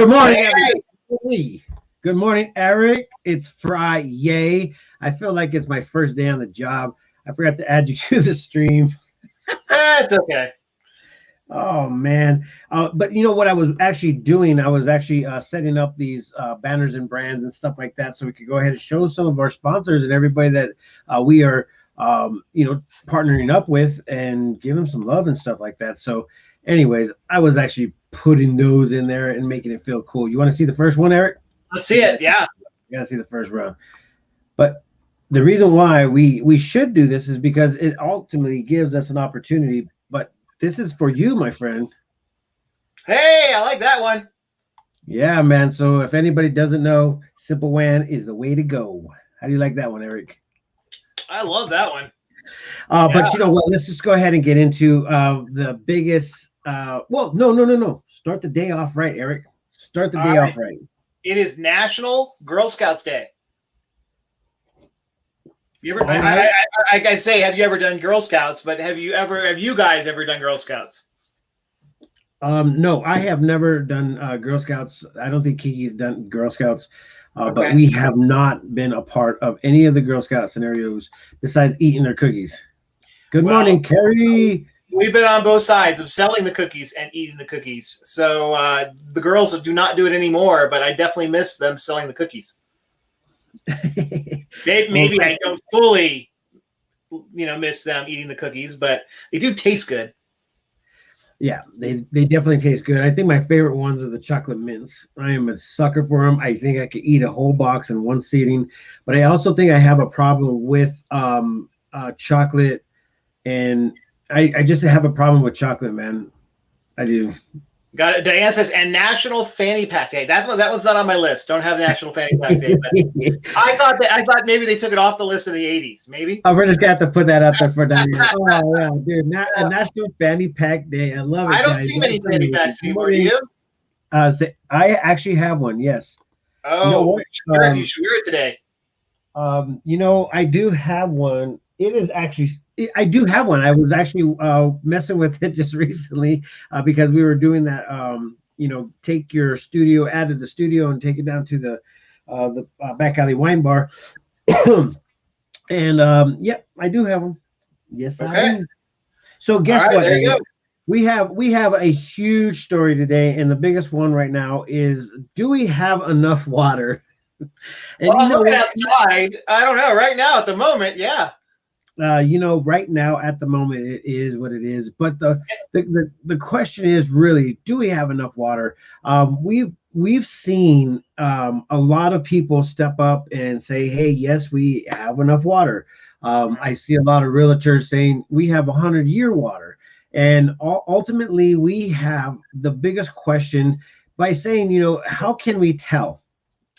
Good morning, Hey, everybody. Good morning, Eric. It's Friday. I feel like it's my first day on the job. I forgot to add you to the stream. that's okay. Oh man! But you know what I was actually doing? I was actually setting up these banners and brands and stuff like that, so we could go ahead and show some of our sponsors and everybody that we are, partnering up with, and give them some love and stuff like that. So, anyways, I was actually putting those in there and making it feel cool. You want to see the first one, Eric? Let's see it. Yeah. You gotta see the first round. But the reason why we should do this is because it ultimately gives us an opportunity. But this is for you, my friend. Hey, I like that one. Yeah, man. So if anybody doesn't know, Simple WAN is the way to go. How do you like that one, Eric? I love that one. But you know what? Let's just go ahead and get into the biggest. No. Start the day off right, Eric. Start the All day right. off right. It is National Girl Scouts Day. You ever? All right. I say, have you ever done Girl Scouts? But have you guys ever done Girl Scouts? No, I have never done Girl Scouts. I don't think Kiki's done Girl Scouts, but Okay. we have not been a part of any of the Girl Scout scenarios besides eating their cookies. Good Well, morning, Carrie. We've been on both sides of selling the cookies and eating the cookies. So the girls do not do it anymore, but I definitely miss them selling the cookies. Maybe I don't fully, miss them eating the cookies, but they do taste good. Yeah, they definitely taste good. I think my favorite ones are the chocolate mints. I am a sucker for them. I think I could eat a whole box in one sitting, but I also think I have a problem with chocolate, and I just have a problem with chocolate, man. I do. Got it. Diane says, and National Fanny Pack Day. That one's not on my list. Don't have National Fanny Pack Day. But I thought maybe they took it off the list in the 80s. Maybe. We're just got to put that up there for Diane. Oh yeah, dude! A National Fanny Pack Day. I love it. I don't guys. see many fanny packs anymore. Do you? I actually have one. Yes. Oh, You know what? you should wear it today. I do have one. It is actually, I do have one. I was actually messing with it just recently because we were doing that. Take your studio out of the studio and take it down to the back alley wine bar. And I do have one. Yes, Okay. I do. So guess what? There you go. We have a huge story today, and the biggest one right now is: do we have enough water? And Well, I'm looking outside. I don't know. Right now, at the moment, yeah. Right now at the moment it is what it is. But the question is really, do we have enough water? We've seen a lot of people step up and say, hey, yes, we have enough water. I see a lot of realtors saying we have 100-year water. And ultimately, we have the biggest question by saying, how can we tell?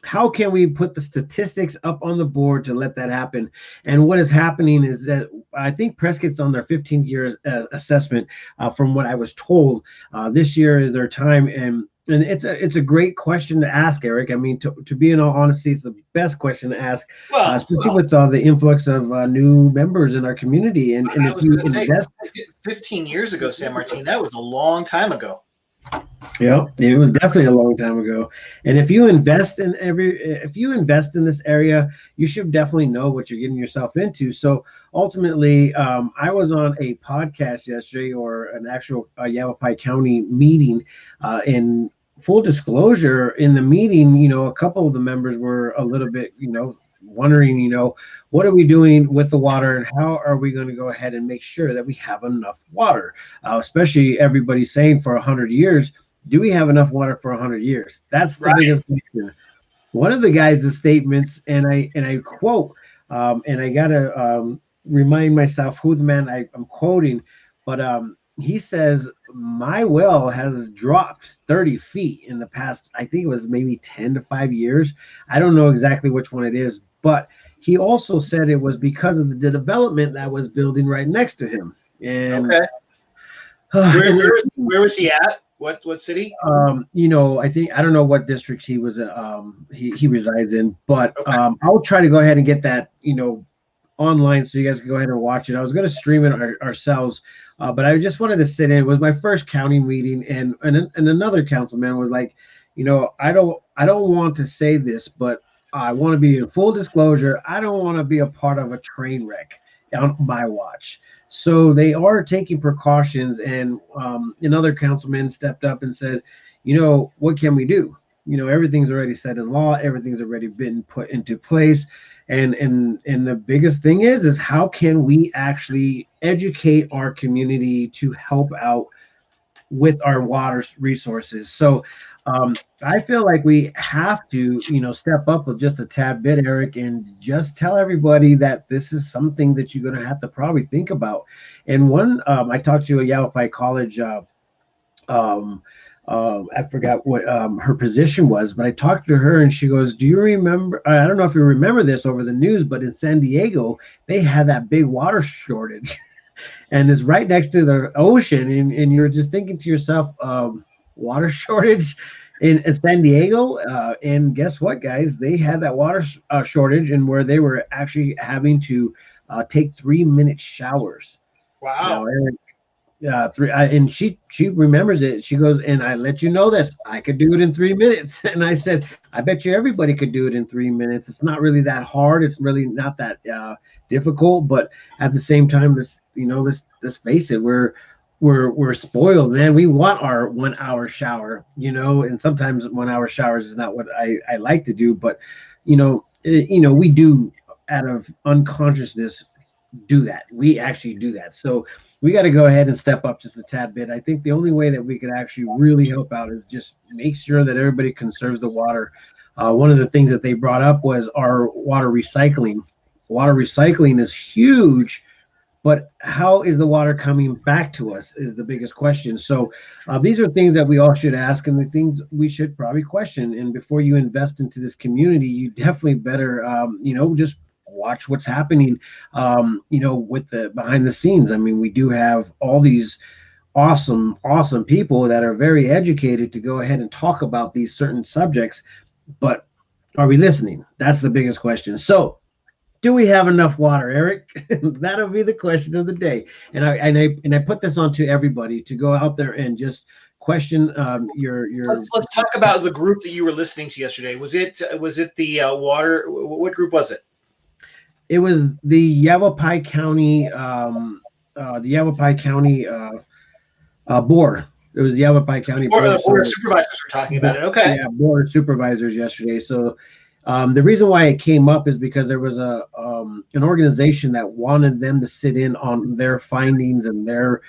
How can we put the statistics up on the board to let that happen? And what is happening is that I think Prescott's on their 15-year assessment. From what I was told, this year is their time, and it's a great question to ask, Eric. I mean, to be in all honesty, it's the best question to ask, especially with the influx of new members in our community. And if you invest, 15 years ago, San Martin, that was a long time ago. Yeah, it was definitely a long time ago. And if you invest in this area, you should definitely know what you're getting yourself into. So ultimately, I was on a podcast yesterday, or an actual Yavapai County meeting. In full disclosure, in the meeting, a couple of the members were a little bit, wondering, what are we doing with the water, and how are we going to go ahead and make sure that we have enough water? Especially everybody saying for 100 years, do we have enough water for 100 years? That's the biggest question. One of the guys' statements, and I quote, and I gotta remind myself who the man I'm quoting, but he says, my well has dropped 30 feet in the past, I think it was maybe 10 to 5 years. I don't know exactly which one it is, but he also said it was because of the development that was building right next to him. And okay. Where was he at? What city? I think, I don't know what district he was he resides in, but I'll try to go ahead and get that online so you guys can go ahead and watch it. I was going to stream it ourselves, but I just wanted to sit in. It was my first county meeting, and another councilman was like, I don't want to say this, but I want to be in full disclosure. I don't want to be a part of a train wreck on my watch. So they are taking precautions, and another councilman stepped up and said, what can we do? Everything's already set in law. Everything's already been put into place. And the biggest thing is how can we actually educate our community to help out with our water resources? So I feel like we have to, step up with just a tad bit, Eric, and just tell everybody that this is something that you're going to have to probably think about. And I talked to a Yavapai College. I forgot what her position was, but I talked to her and she goes, "Do you remember? I don't know if you remember this over the news, but in San Diego, they had that big water shortage." And it's right next to the ocean, and you're just thinking to yourself, water shortage in San Diego, and guess what, guys? They had that water shortage, and where they were actually having to take 3-minute showers. Wow. Now, Eric, and she remembers it. She goes, and I let you know this. I could do it in 3 minutes, and I said, I bet you everybody could do it in 3 minutes. It's not really that hard. It's really not that difficult. But at the same time, let's face it, we're spoiled, man. We want our 1 hour shower, and sometimes 1 hour showers is not what I like to do. But we do, out of unconsciousness, do that. We actually do that. So we got to go ahead and step up just a tad bit. I think the only way that we could actually really help out is just make sure that everybody conserves the water. One of the things that they brought up was our water recycling. Water recycling is huge, but how is the water coming back to us is the biggest question. So these are things that we all should ask, and the things we should probably question. And before you invest into this community, you definitely better, just watch what's happening, with the behind the scenes. I mean, we do have all these awesome people that are very educated to go ahead and talk about these certain subjects, but are we listening? That's the biggest question. So do we have enough water, Eric? That'll be the question of the day. And I put this on to everybody to go out there and just question your. Let's talk about the group that you were listening to yesterday. Was it the water? What group was it? It was the Yavapai County, board. It was the Yavapai County board. Board. The board of supervisors were talking about it. Okay. Yeah, board of supervisors yesterday. So the reason why it came up is because there was an organization that wanted them to sit in on their findings and their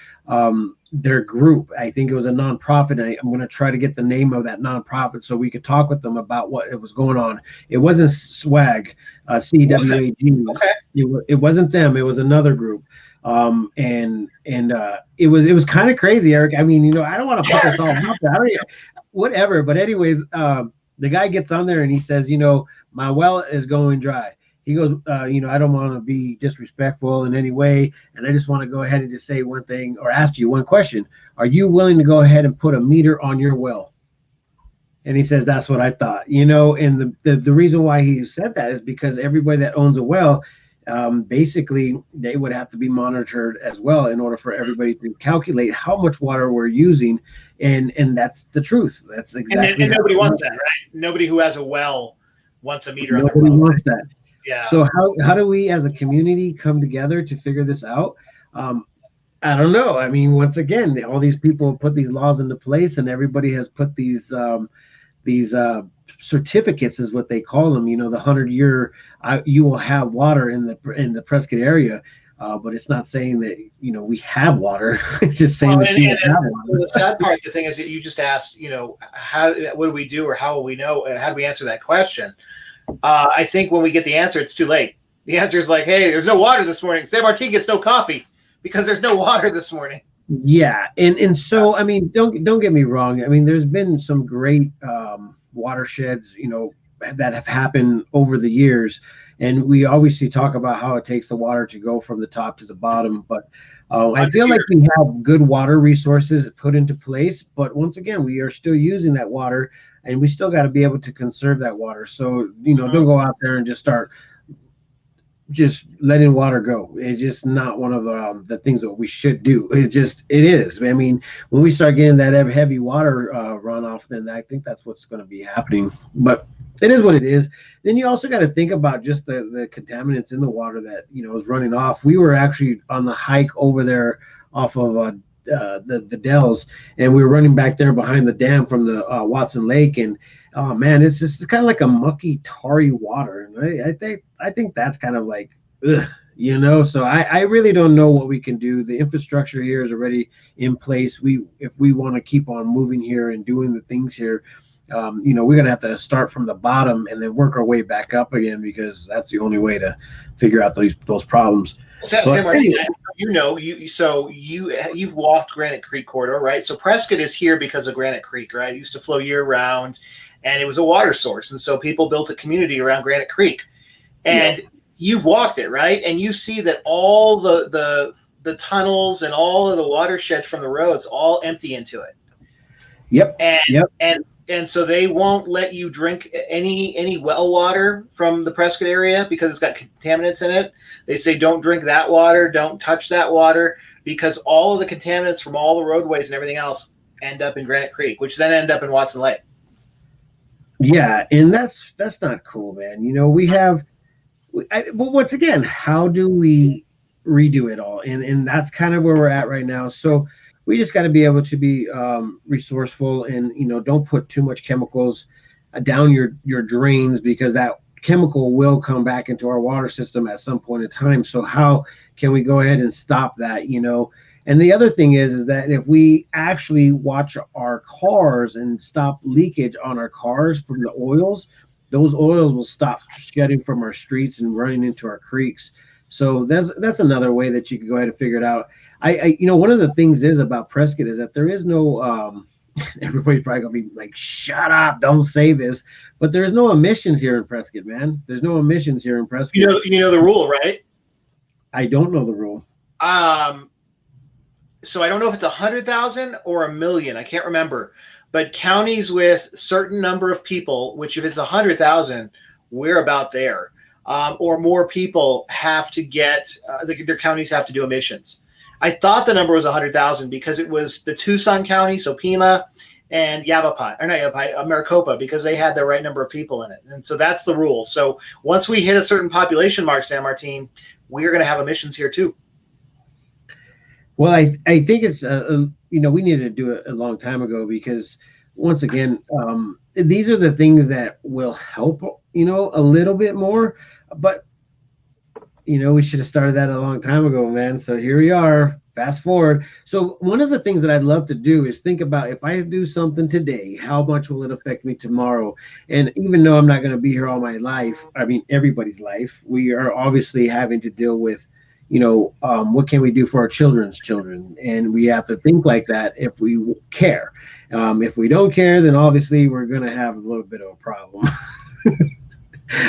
group. I think it was a nonprofit. I'm going to try to get the name of that nonprofit so we could talk with them about what it was going on. It wasn't SWAG, CWAG. Okay. It wasn't them. It was another group. And it was kind of crazy, Eric. I mean, I don't want to put this all out there. Whatever. But anyways, the guy gets on there and he says, my well is going dry. He goes, I don't want to be disrespectful in any way. And I just want to go ahead and just say one thing or ask you one question. Are you willing to go ahead and put a meter on your well? And he says, that's what I thought, and the reason why he said that is because everybody that owns a well, basically they would have to be monitored as well in order for everybody to calculate how much water we're using. And that's the truth. That's exactly. And nobody wants that, right? Nobody who has a well wants a meter on their well. Nobody wants that. Yeah. So how do we as a community come together to figure this out? I don't know. I mean, once again, all these people put these laws into place, and everybody has put these certificates, is what they call them. The 100-year, you will have water in the Prescott area. But it's not saying that we have water. It's just saying that you have water. The sad part, the thing is that you just asked, what do we do, or how will we know? How do we answer that question? I think when we get the answer, it's too late. The answer is like, hey, there's no water this morning. San Martin gets no coffee because there's no water this morning. Yeah, and so I mean, don't get me wrong. I mean, there's been some great watersheds, that have happened over the years. And we obviously talk about how it takes the water to go from the top to the bottom. But I feel like we have good water resources put into place. But once again, we are still using that water, and we still got to be able to conserve that water. So, don't go out there and just start just letting water go. It's just not one of the things that we should do. It is. I mean, when we start getting that heavy water runoff, then I think that's what's going to be happening. But it is what it is. Then you also got to think about just the contaminants in the water that is running off. We were actually on the hike over there off of the Dells, and we were running back there behind the dam from the Watson Lake, and oh man, it's just kind of like a mucky, tarry water, and I think that's kind of like, ugh. So I really don't know what we can do. The infrastructure here is already in place. If we want to keep on moving here and doing the things here, we're gonna have to start from the bottom and then work our way back up again, because that's the only way to figure out those problems. San Martin, you've walked Granite Creek corridor, right? So Prescott is here because of Granite Creek, right? It used to flow year round, and it was a water source, and so people built a community around Granite Creek, and you've walked it, right? And you see that all the tunnels and all of the watershed from the roads all empty into it. Yep. And so they won't let you drink any well water from the Prescott area because it's got contaminants in it. They say don't drink that water, don't touch that water, because all of the contaminants from all the roadways and everything else end up in Granite Creek, which then end up in Watson Lake. Yeah, and that's not cool, man. But once again, how do we redo it all? And that's kind of where we're at right now. So we just got to be able to be resourceful, and don't put too much chemicals down your drains, because that chemical will come back into our water system at some point in time. So how can we go ahead and stop that? And the other thing is that if we actually watch our cars and stop leakage on our cars from the oils, those oils will stop shedding from our streets and running into our creeks. So that's another way that you can go ahead and figure it out. One of the things is about Prescott is that there is no everybody's probably gonna be like, shut up, don't say this, but there is no emissions here in Prescott, man. There's no emissions here in Prescott. You know the rule, right? I don't know the rule. So I don't know if it's 100,000 or 1,000,000. I can't remember. But counties with certain number of people, which if it's 100,000, we're about there, or more people have to get their counties have to do emissions. I thought the number was 100,000 because it was the Tucson County, so Pima, and Maricopa, because they had the right number of people in it. And so that's the rule. So once we hit a certain population mark, San Martin, we're going to have emissions here too. Well, I think it's we needed to do it a long time ago, because once again, these are the things that will help a little bit more, but we should have started that a long time ago, man. So here we are, fast forward. So one of the things that I'd love to do is think about, if I do something today, how much will it affect me tomorrow? And even though I'm not going to be here all my life, I mean everybody's life, we are obviously having to deal with what can we do for our children's children? And we have to think like that if we care. If we don't care, then obviously we're going to have a little bit of a problem.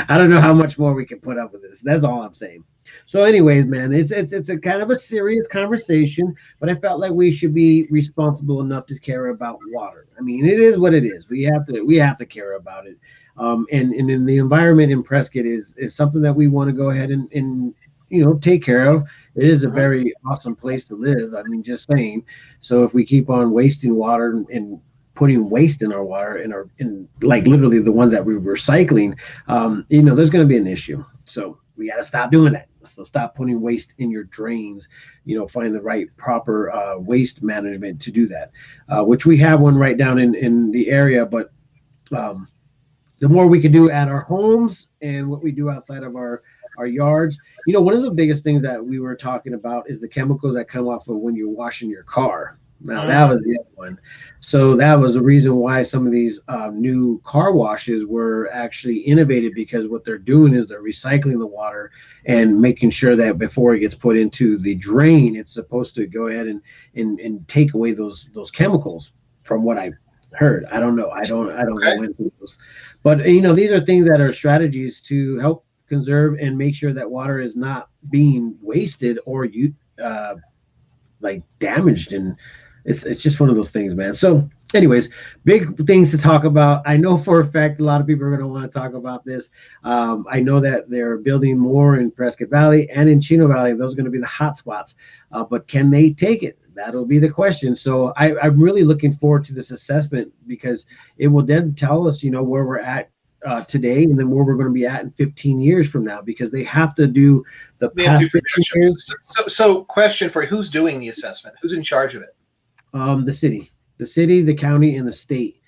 I don't know how much more we can put up with this. That's all I'm saying. So anyways, man, it's a kind of a serious conversation, but I felt like we should be responsible enough to care about water. I mean, it is what it is. We have to care about it. And in the environment in Prescott is something that we want to go ahead and take care of. It is a very awesome place to live. I mean, just saying. So if we keep on wasting water and putting waste in our water, in like literally the ones that we're recycling, there's going to be an issue. So we got to stop doing that. So stop putting waste in your drains. Find the right proper waste management to do that, which we have one right down in the area. But the more we can do at our homes and what we do outside of our yards. One of the biggest things that we were talking about is the chemicals that come off of when you're washing your car. Now that was the other one. So that was the reason why some of these new car washes were actually innovated, because what they're doing is they're recycling the water and making sure that before it gets put into the drain, it's supposed to go ahead and take away those chemicals, from what I've heard. I don't know. I don't go into those. But these are things that are strategies to help conserve and make sure that water is not being wasted or damaged and It's just one of those things, man. So, anyways, big things to talk about. I know for a fact a lot of people are going to want to talk about this. I know that they're building more in Prescott Valley and in Chino Valley. Those are going to be the hot spots. But can they take it? That'll be the question. So I'm really looking forward to this assessment because it will then tell us, where we're at today and then where we're going to be at in 15 years from now, because they have to do the We have to do past 15 years. So, question for you, who's doing the assessment? Who's in charge of it? The city, the county, and the state.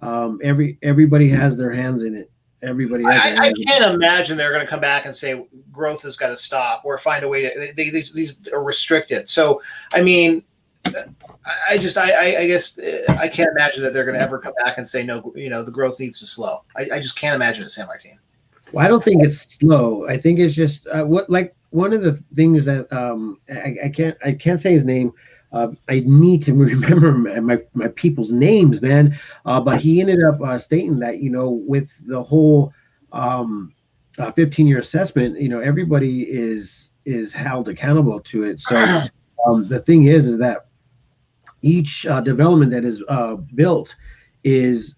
Everybody has their hands in it. Everybody has their I hands in it. can't imagine they're going to come back and say growth has got to stop or find a way to. These are restricted. So, I mean, I guess I can't imagine that they're going to ever come back and say no. The growth needs to slow. I just can't imagine it, San Martin. Well, I don't think it's slow. I think it's just one of the things that I can't say his name. I need to remember my people's names, man. But he ended up stating that with the whole 15-year assessment, everybody is held accountable to it. So the thing is that each development that is built is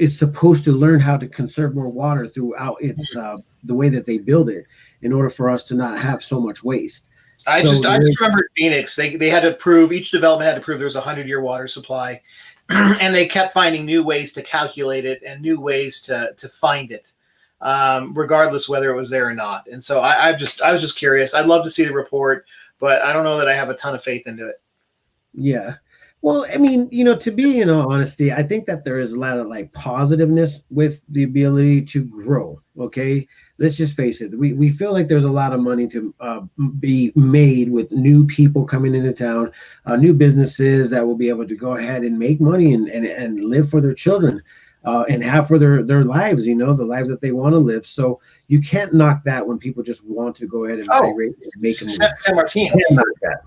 supposed to learn how to conserve more water throughout its the way that they build it, in order for us to not have so much waste. I just remember Phoenix. They had to prove, each development had to prove there was a 100-year water supply, and they kept finding new ways to calculate it and new ways to find it, regardless whether it was there or not. And so I was just curious. I'd love to see the report, but I don't know that I have a ton of faith into it. Yeah. Well, I mean, to be in all honesty, I think that there is a lot of positiveness with the ability to grow. Okay. Let's just face it. We feel like there's a lot of money to be made with new people coming into town, new businesses that will be able to go ahead and make money and live for their children and have for their lives, the lives that they want to live. So you can't knock that when people just want to go ahead and make them. San Martin. You can't knock that.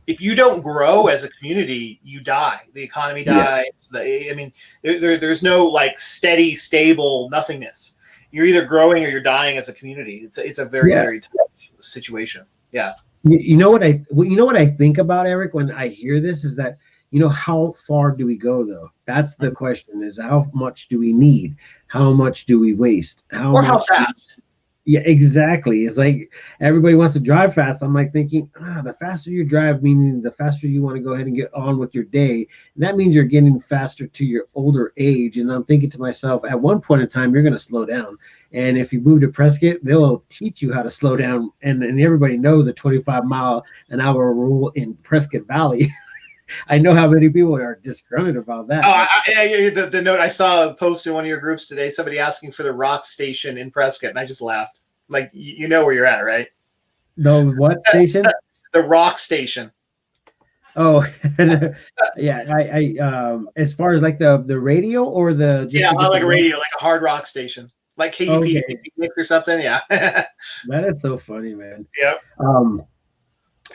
If you don't grow as a community, you die. The economy dies. Yeah. There's no steady, stable nothingness. You're either growing or you're dying as a community. It's a very, very tough situation. Yeah. You know what I think about, Eric, when I hear this is that, how far do we go though? That's the question, is how much do we need? How much do we waste? How fast? Yeah, exactly. It's like everybody wants to drive fast. I'm thinking, the faster you drive, meaning the faster you want to go ahead and get on with your day. And that means you're getting faster to your older age. And I'm thinking to myself, at one point in time, you're going to slow down. And if you move to Prescott, they'll teach you how to slow down. And everybody knows a 25-mile-an-hour rule in Prescott Valley. I know how many people are disgruntled about that. The note, I saw a post in one of your groups today, somebody asking for the rock station in Prescott, and I just laughed. Where you're at, right? The what station? The rock station. Oh, yeah. I as far as the radio or the like a radio, like a hard rock station, like KUP or something. Yeah. That is so funny, man. Yep.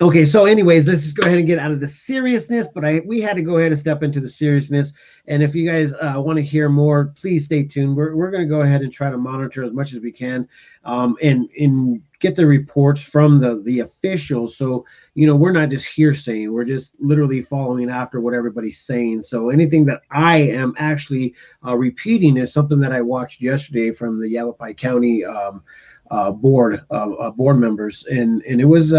Okay, so anyways, let's just go ahead and get out of the seriousness, but we had to go ahead and step into the seriousness. And if you guys want to hear more, please stay tuned. We're going to go ahead and try to monitor as much as we can and get the reports from the officials. So, we're not just hearsaying. We're just literally following after what everybody's saying. So anything that I am actually repeating is something that I watched yesterday from the Yavapai County board members. And it was...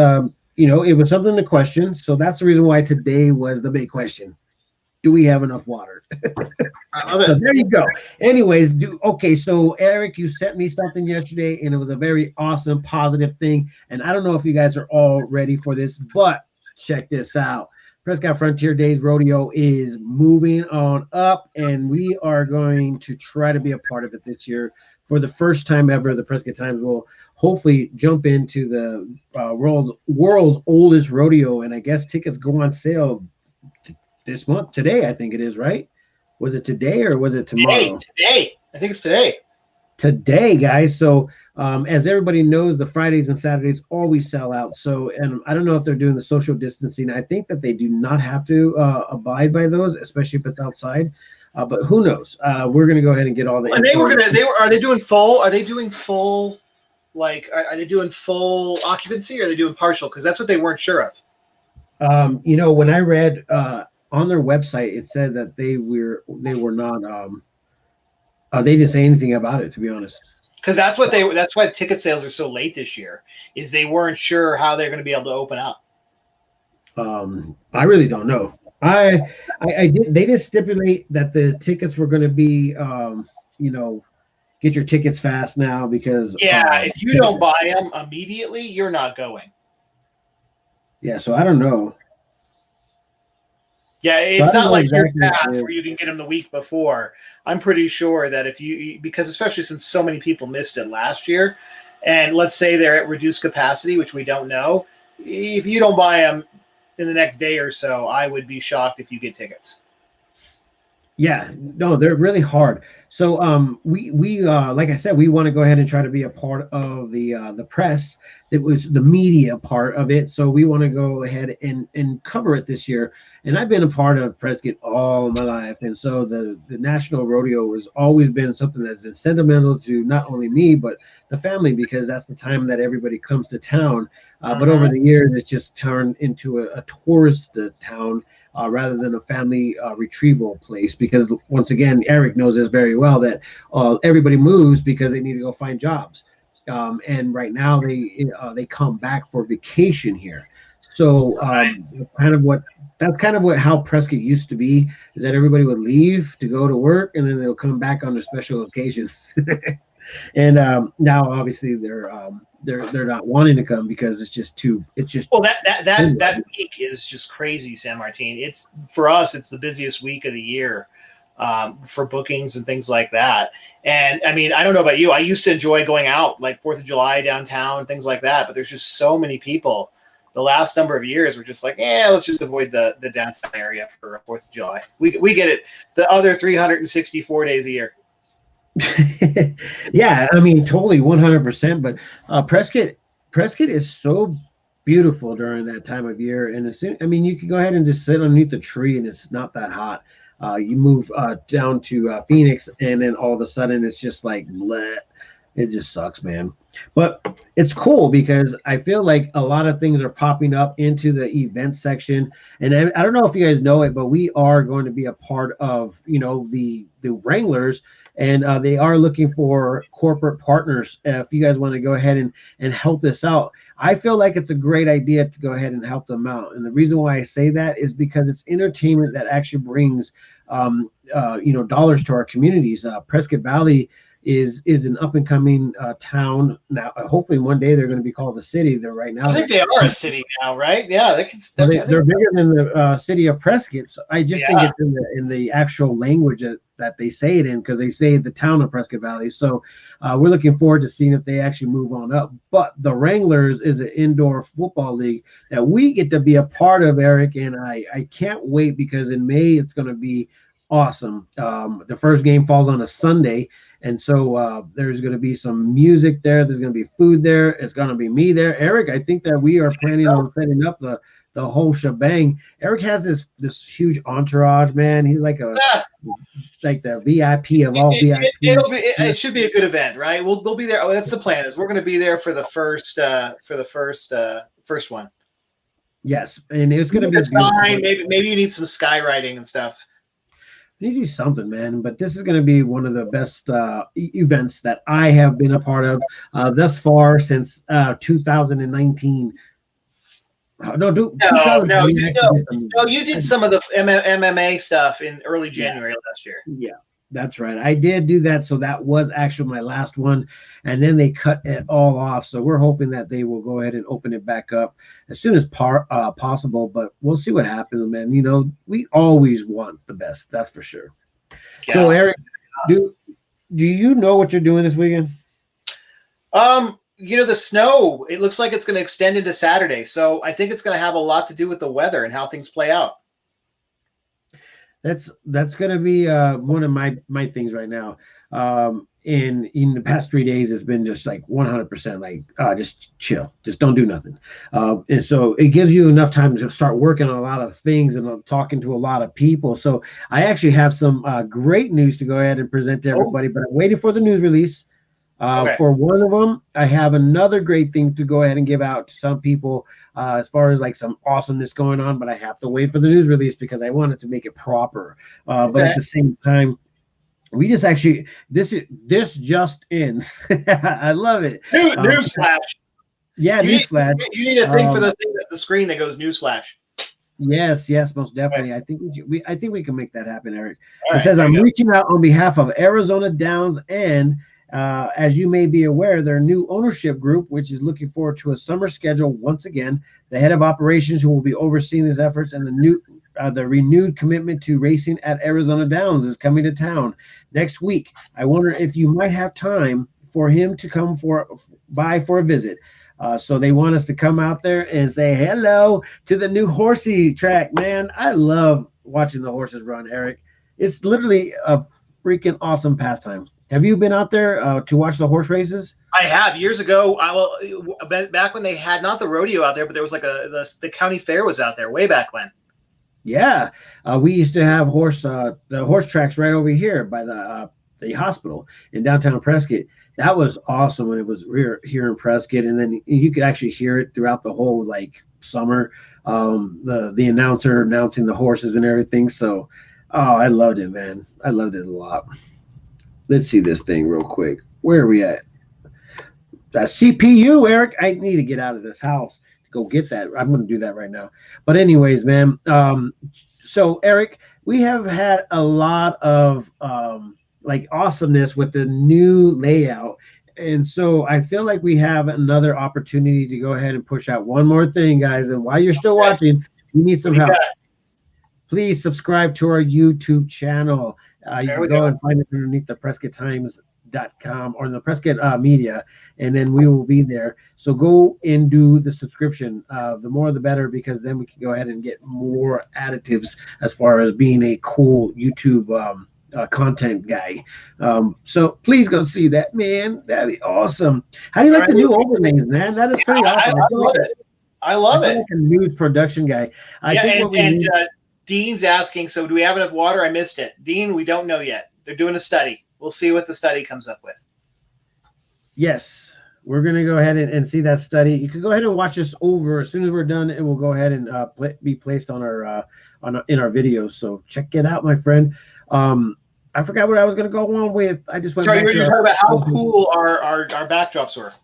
it was something to question. So that's the reason why today was the big question. Do we have enough water? I love it. So there you go. Anyways, so Eric, you sent me something yesterday and it was a very awesome, positive thing. And I don't know if you guys are all ready for this, but check this out. Prescott Frontier Days Rodeo is moving on up, and we are going to try to be a part of it this year. For the first time ever, the Prescott Times will hopefully jump into the world's oldest rodeo, and I guess tickets go on sale this month. Today, I think it is, right? Was it today or was it tomorrow? Today. I think it's today. Today, guys. So as everybody knows, the Fridays and Saturdays always sell out. So, and I don't know if they're doing the social distancing. I think that they do not have to abide by those, especially if it's outside. But who knows? We're going to go ahead and get all the. And are they doing full? Are they doing full? Are they doing full occupancy or are they doing partial? Because that's what they weren't sure of. When I read on their website it said that they were not they didn't say anything about it, to be honest. Because that's why ticket sales are so late this year, is they weren't sure how they're going to be able to open up. I really don't know. I did. They did stipulate that the tickets were going to be, you know, get your tickets fast now because if you don't buy them immediately, you're not going. Yeah, so I don't know. Yeah, it's not like your pass where you can get them the week before. I'm pretty sure that because especially since so many people missed it last year, and let's say they're at reduced capacity, which we don't know, if you don't buy them in the next day or so, I would be shocked if you get tickets. Yeah, no, they're really hard. So we like I said, we want to go ahead and try to be a part of the press. It was the media part of it. So we want to go ahead and cover it this year. And I've been a part of Prescott all my life. And so the National Rodeo has always been something that's been sentimental to not only me, but the family, because that's the time that everybody comes to town. But over the years, it's just turned into a tourist town. Rather than a family retrieval place, because once again, Eric knows this very well, that everybody moves because they need to go find jobs, and right now they come back for vacation here. So that's kind of what how Prescott used to be, is that everybody would leave to go to work and then they'll come back on their special occasions. And now obviously they're not wanting to come because it's just well, that week is just crazy, San Martin. It's for us, it's the busiest week of the year for bookings and things like that. And I mean, I don't know about you, I used to enjoy going out like 4th of July downtown, things like that, but there's just so many people. The last number of years we're just like, let's just avoid the downtown area for 4th of July. We get it the other 364 days a year. Yeah, I mean, totally 100%. But Prescott is so beautiful during that time of year. And I mean, you can go ahead and just sit underneath the tree and it's not that hot. You move down to Phoenix and then all of a sudden it's just like, bleh. It just sucks, man. But it's cool because I feel like a lot of things are popping up into the event section. And I don't know if you guys know it, but we are going to be a part of, the Wranglers. And they are looking for corporate partners. If you guys want to go ahead and help this out, I feel like it's a great idea to go ahead and help them out. And the reason why I say that is because it's entertainment that actually brings, dollars to our communities. Prescott Valley is an up and coming town now. Hopefully one day they're going to be called the city. They're right now. I think they are a city now, right? Yeah, they're bigger than the city of Prescott. So I just think it's in the actual language that they say it in, because they say the town of Prescott Valley. So we're looking forward to seeing if they actually move on up. But the Wranglers is an indoor football league that we get to be a part of, Eric, and I can't wait, because in May it's going to be awesome. The first game falls on a Sunday. And so there's going to be some music there. There's going to be food there. It's going to be me there. Eric, I think that we are planning on setting up the whole shebang. Eric has this huge entourage, man. He's like like the VIP of all VIP. It should be a good event, right? We'll be there. Oh, that's the plan. Is we're going to be there for the first one. Yes, and it's going to be sign. Maybe you need some skywriting and stuff. You do something, man. But this is going to be one of the best events that I have been a part of thus far since 2019. You did some of the MMA stuff in early January last year. Yeah, that's right. I did do that. So that was actually my last one. And then they cut it all off. So we're hoping that they will go ahead and open it back up as soon as possible. But we'll see what happens, man. We always want the best. That's for sure. Yeah. So, Eric, do you know what you're doing this weekend? The snow, it looks like it's going to extend into Saturday. So I think it's going to have a lot to do with the weather and how things play out. That's going to be one of my things right now. In the past 3 days, it's been just like 100%, like just chill, just don't do nothing. And so it gives you enough time to start working on a lot of things and talking to a lot of people. So I actually have some great news to go ahead and present to everybody, but I'm waiting for the news release. Okay. For one of them, I have another great thing to go ahead and give out to some people as far as like some awesomeness going on, but I have to wait for the news release because I wanted to make it proper. But Okay. at the same time, we just actually this just in. I love it. News flash. Yeah, You need newsflash. you need a thing for the screen that goes news flash. Yes, most Okay. definitely. I think we can make that happen, Eric. All It right, says there I'm you go. reaching out on behalf of Arizona Downs and as you may be aware, their new ownership group, which is looking forward to a summer schedule once again. The head of operations, who will be overseeing these efforts, and the renewed commitment to racing at Arizona Downs, is coming to town next week. I wonder if you might have time for him to come by for a visit. So they want us to come out there and say hello to the new horsey track, man. I love watching the horses run, Eric. It's literally a freaking awesome pastime. Have you been out there to watch the horse races? I have years ago. Back when they had not the rodeo out there, but there was like the county fair was out there way back when. Yeah, we used to have the horse tracks right over here by the hospital in downtown Prescott. That was awesome when it was here in Prescott, and then you could actually hear it throughout the whole like summer. The announcer announcing the horses and everything. So, oh, I loved it, man. I loved it a lot. Let's see this thing real quick. Where are we at? That CPU, Eric. I need to get out of this house to go get that. I'm going to do that right now. But anyways, man. So Eric, we have had a lot of like awesomeness with the new layout. And so I feel like we have another opportunity to go ahead and push out one more thing, guys. And while you're still watching, you need some help. Please subscribe to our YouTube channel. You can go and find it underneath the PrescottTimes.com or the Prescott Media, and then we will be there. So go and do the subscription. The more the better, because then we can go ahead and get more additives as far as being a cool YouTube content guy. So please go see that, man. That'd be awesome. How do you like the new overlays, man? That is pretty awesome. I love it. Like a news production guy. I think what we need. Dean's asking, so do we have enough water? I missed it. Dean, we don't know yet. They're doing a study. We'll see what the study comes up with. Yes, we're going to go ahead and see that study. You can go ahead and watch this over. As soon as we're done, it will go ahead and be placed on in our videos. So check it out, my friend. I forgot what I was going to go on with. I just went. Sorry, you're talking about how cool our backdrops were.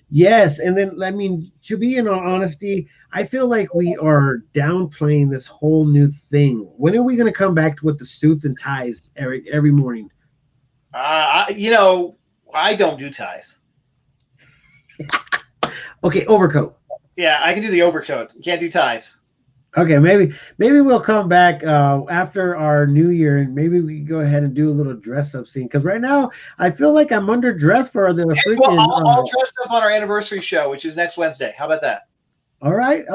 Yes, and then I mean, to be in all honesty, I feel like we are downplaying this whole new thing. When are we going to come back with the suits and ties, Eric, every morning? I don't do ties. Okay, overcoat. Yeah, I can do the overcoat. Can't do ties. Okay, maybe we'll come back after our new year, and maybe we can go ahead and do a little dress up scene. Because right now, I feel like I'm underdressed for the freaking. Well, I'll dress up on our anniversary show, which is next Wednesday. How about that? All right.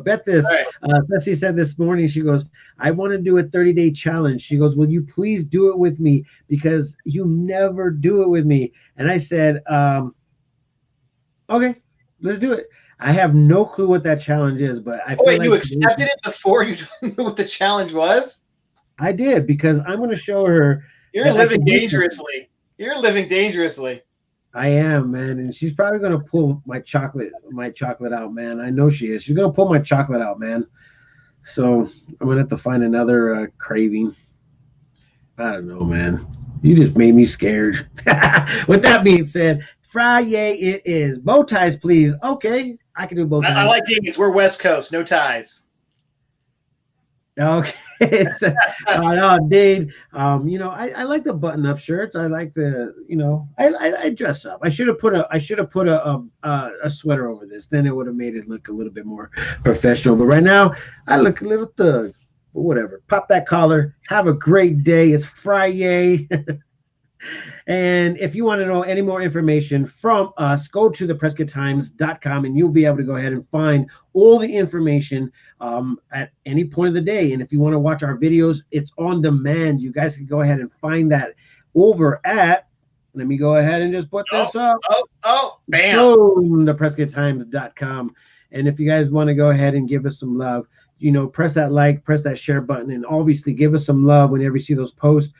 Bet this. Right. Bessie said this morning, she goes, I want to do a 30-day challenge. She goes, will you please do it with me? Because you never do it with me. And I said, okay, let's do it. I have no clue what that challenge is, but I feel like you accepted it before you knew what the challenge was? I did, because I'm going to show her. You're living dangerously. You're living dangerously. I am, man, and she's probably gonna pull my chocolate out, man. I know she is. She's gonna pull my chocolate out, man. So I'm gonna have to find another craving. I don't know, man. You just made me scared. With that being said, Friday it is. Bow ties, please. Okay, I can do bow ties. I like Dean's. We're West Coast, no ties. Okay. Indeed. I like the button-up shirts. I like the, I dress up. I should have put a sweater over this. Then it would have made it look a little bit more professional. But right now, I look a little thug. But whatever. Pop that collar. Have a great day. It's Friday. And if you want to know any more information from us, go to theprescotttimes.com and you'll be able to go ahead and find all the information at any point of the day. And if you want to watch our videos, it's on demand. You guys can go ahead and find that over at, let me go ahead and just put this up. Bam. Boom, theprescotttimes.com. And if you guys want to go ahead and give us some love, press that like, press that share button, and obviously give us some love whenever you see those posts.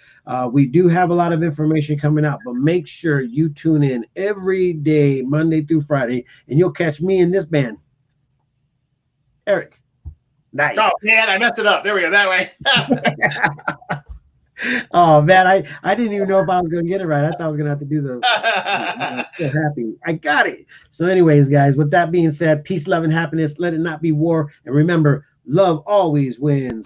We do have a lot of information coming out, but make sure you tune in every day, Monday through Friday, and you'll catch me in this band. Eric. Nice. Oh man, I messed it up. There we go. That way. Oh man, I didn't even know if I was going to get it right. I thought I was going to have to do the. I'm so happy I got it. So, anyways, guys, with that being said, peace, love, and happiness. Let it not be war, and remember, love always wins.